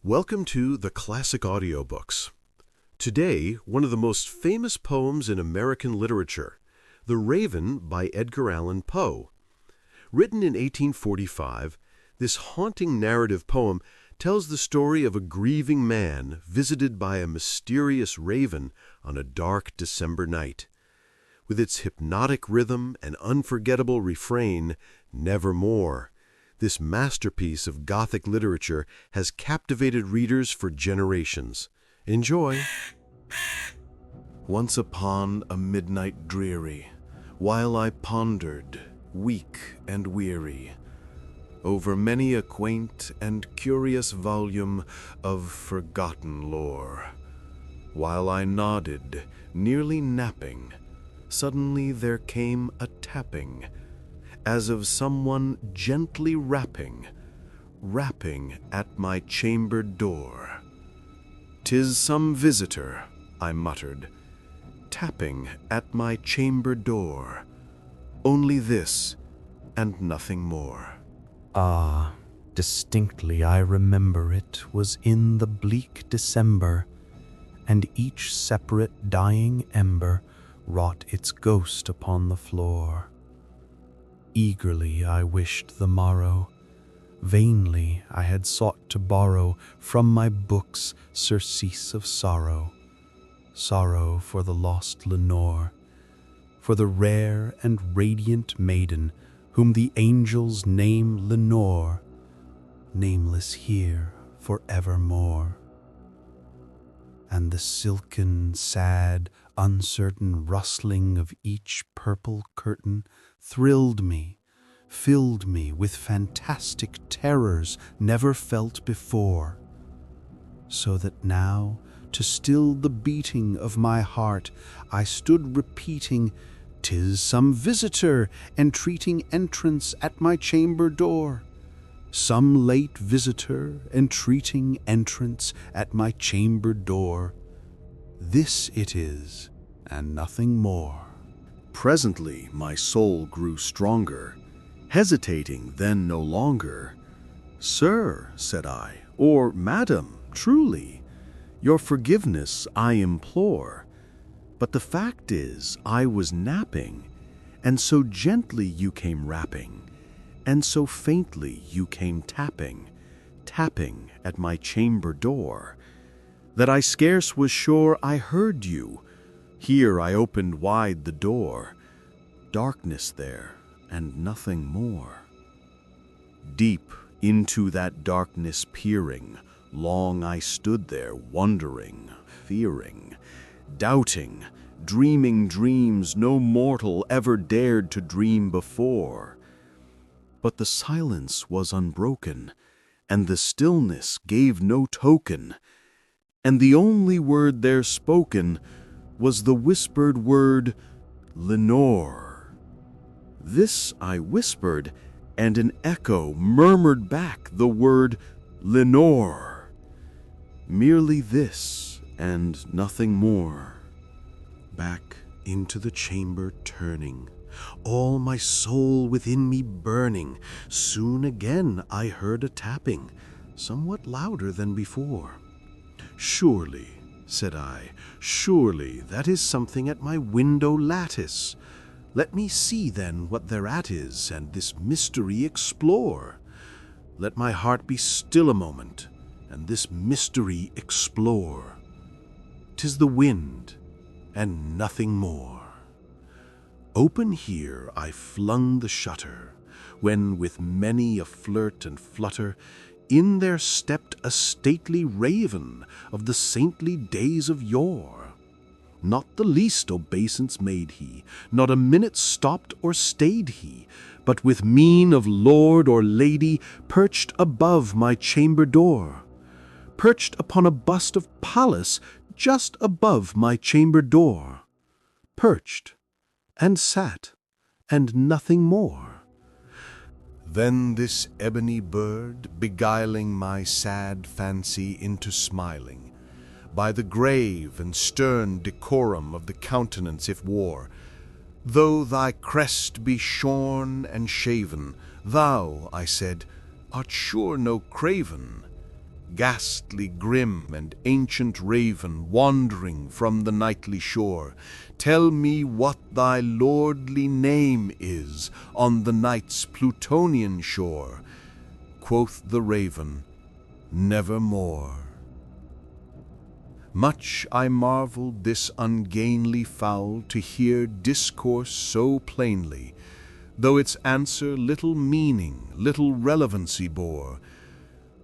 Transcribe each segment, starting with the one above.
Welcome to the Classic Audiobooks. Today, one of the most famous poems in American literature, The Raven by Edgar Allan Poe. Written in 1845, this haunting narrative poem tells the story of a grieving man visited by a mysterious raven on a dark December night. With its hypnotic rhythm and unforgettable refrain, Nevermore, this masterpiece of Gothic literature has captivated readers for generations. Enjoy! Once upon a midnight dreary, while I pondered, weak and weary, over many a quaint and curious volume of forgotten lore, while I nodded, nearly napping, suddenly there came a tapping, as of someone gently rapping at my chamber door. "'Tis some visitor," I muttered, "tapping at my chamber door. Only this, and nothing more." Ah, distinctly I remember it was in the bleak December, and each separate dying ember wrought its ghost upon the floor. Eagerly I wished the morrow, vainly I had sought to borrow from my books surcease of sorrow, sorrow for the lost Lenore, for the rare and radiant maiden whom the angels name Lenore, nameless here for evermore. And the silken, sad, uncertain rustling of each purple curtain thrilled me, filled me with fantastic terrors never felt before, so that now, to still the beating of my heart, I stood repeating, "'Tis some visitor entreating entrance at my chamber door. Some late visitor entreating entrance at my chamber door. This it is, and nothing more." Presently my soul grew stronger, hesitating then no longer. "Sir," said I, "or Madam, truly, your forgiveness I implore. But the fact is, I was napping, and so gently you came rapping, and so faintly you came tapping at my chamber door, that I scarce was sure I heard you. Here I opened wide the door. Darkness there, and nothing more. Deep into that darkness peering, long I stood there wondering, fearing, doubting, dreaming dreams no mortal ever dared to dream before. But the silence was unbroken, and the stillness gave no token, and the only word there spoken was the whispered word, "Lenore." This I whispered, and an echo murmured back the word, "Lenore." Merely this, and nothing more. Back into the chamber turning, all my soul within me burning, soon again I heard a tapping, somewhat louder than before. "Surely," said I, "surely that is something at my window lattice. Let me see then what thereat is, and this mystery explore. Let my heart be still a moment, and this mystery explore. 'Tis the wind, and nothing more." Open here I flung the shutter, when with many a flirt and flutter in there stepped a stately raven of the saintly days of yore. Not the least obeisance made he, not a minute stopped or stayed he, but with mien of lord or lady perched above my chamber door, perched upon a bust of Pallas just above my chamber door, perched, and sat, and nothing more. Then this ebony bird, beguiling my sad fancy into smiling, by the grave and stern decorum of the countenance it wore, "Though thy crest be shorn and shaven, thou," I said, "art sure no craven. ghastly, grim, and ancient raven wandering from the nightly shore, tell me what thy lordly name is on the night's Plutonian shore. Quoth the raven, Nevermore. Much I marveled this ungainly fowl to hear discourse so plainly, though its answer little meaning, little relevancy bore.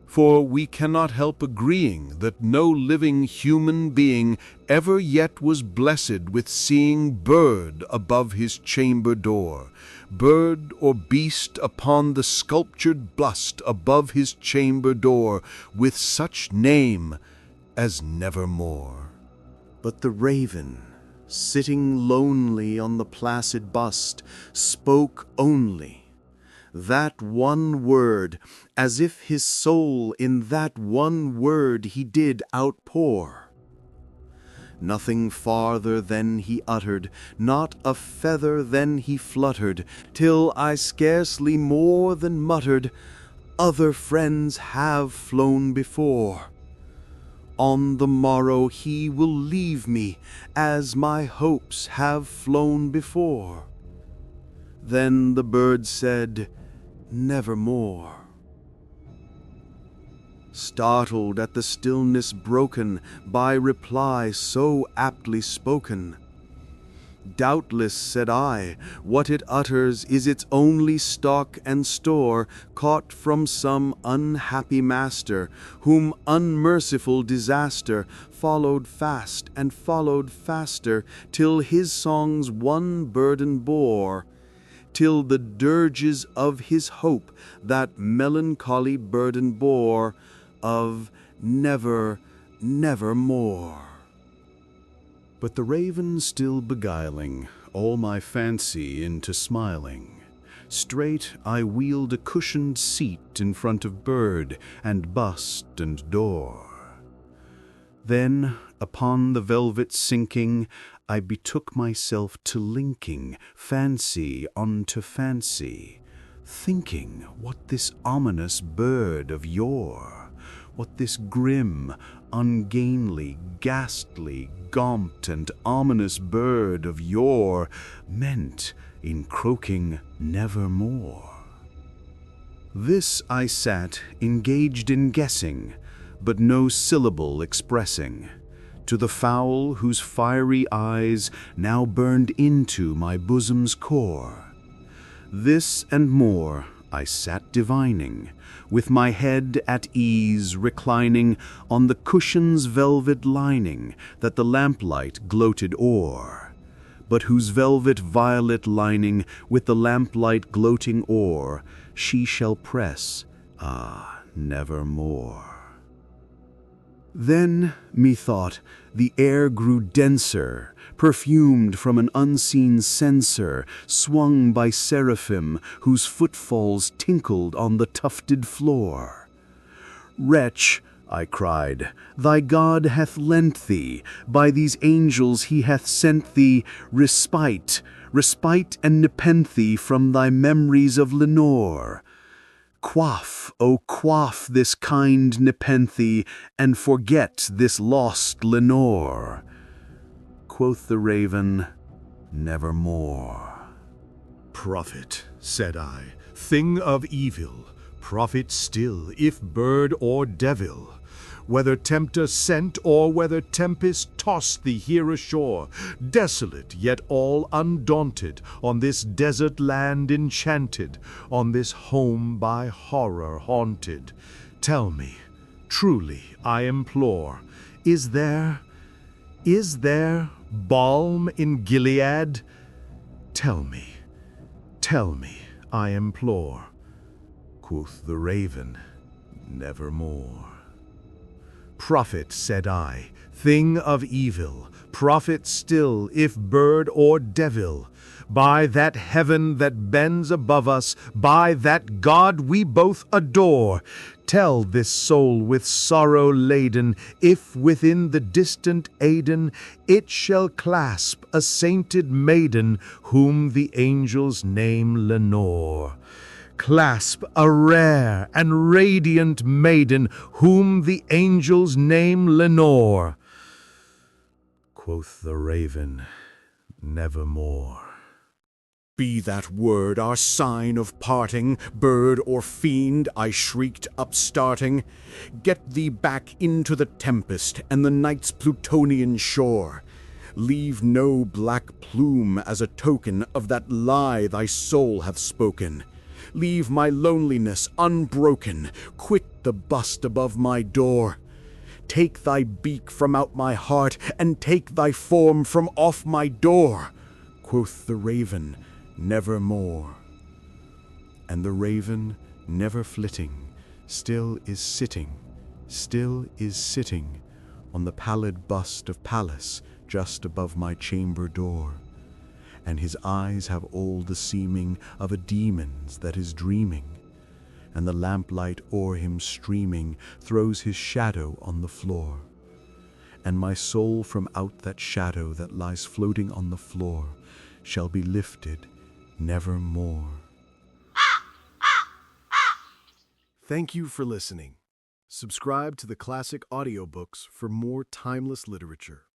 For we cannot help agreeing that no living human being ever yet was blessed with seeing bird above his chamber door, bird or beast upon the sculptured bust above his chamber door, with such name as Nevermore. But the raven, sitting lonely on the placid bust, spoke only that one word, as if his soul in that one word he did outpour. Nothing farther than he uttered, not a feather than he fluttered, till I scarcely more than muttered, other friends have flown before. On the morrow he will leave me, as my hopes have flown before. Then the bird said, Nevermore. Startled at the stillness broken by reply so aptly spoken, doubtless, said I, what it utters is its only stock and store, caught from some unhappy master, whom unmerciful disaster followed fast and followed faster, till his songs one burden bore, till the dirges of his hope that melancholy burden bore, of nevermore. But the raven still beguiling all my fancy into smiling, straight I wheeled a cushioned seat in front of bird and bust and door. Then, upon the velvet sinking, I betook myself to linking fancy unto fancy, thinking what this ominous bird of yore, what this grim, ungainly, ghastly, gaunt, and ominous bird of yore meant in croaking Nevermore. This I sat engaged in guessing, but no syllable expressing, to the fowl whose fiery eyes now burned into my bosom's core. This and more I sat divining, with my head at ease reclining on the cushion's velvet lining that the lamplight gloated o'er, but whose velvet violet lining with the lamplight gloating o'er she shall press, nevermore. Then, methought, the air grew denser, perfumed from an unseen censer, swung by seraphim whose footfalls tinkled on the tufted floor. Wretch, I cried, thy God hath lent thee, by these angels he hath sent thee, respite and nepenthe from thy memories of Lenore. Quaff, O quaff this kind nepenthe, and forget this lost Lenore. Quoth the raven, Nevermore. Prophet, said I, thing of evil, prophet still, if bird or devil, whether tempter sent or whether tempest tossed thee here ashore, desolate yet all undaunted, on this desert land enchanted, on this home by horror haunted. Tell me, truly I implore, is there balm in Gilead? Tell me, I implore. Quoth the raven, Nevermore. Prophet, said I, thing of evil, prophet still, if bird or devil, by that heaven that bends above us, by that God we both adore, tell this soul with sorrow laden, if within the distant Aidenn it shall clasp a sainted maiden, whom the angels name Lenore. clasp a rare and radiant maiden whom the angels name Lenore. Quoth the raven, Nevermore. Be that word our sign of parting, bird or fiend, I shrieked upstarting. Get thee back into the tempest and the night's Plutonian shore. Leave no black plume as a token of that lie thy soul hath spoken. Leave my loneliness unbroken, quit the bust above my door. Take thy beak from out my heart, and take thy form from off my door. Quoth the raven, Nevermore. And the raven, never flitting, still is sitting on the pallid bust of Pallas just above my chamber door. And his eyes have all the seeming of a demon's that is dreaming, and the lamplight o'er him streaming throws his shadow on the floor. And my soul from out that shadow that lies floating on the floor shall be lifted nevermore. Thank you for listening. Subscribe to the Classic Audiobooks for more timeless literature.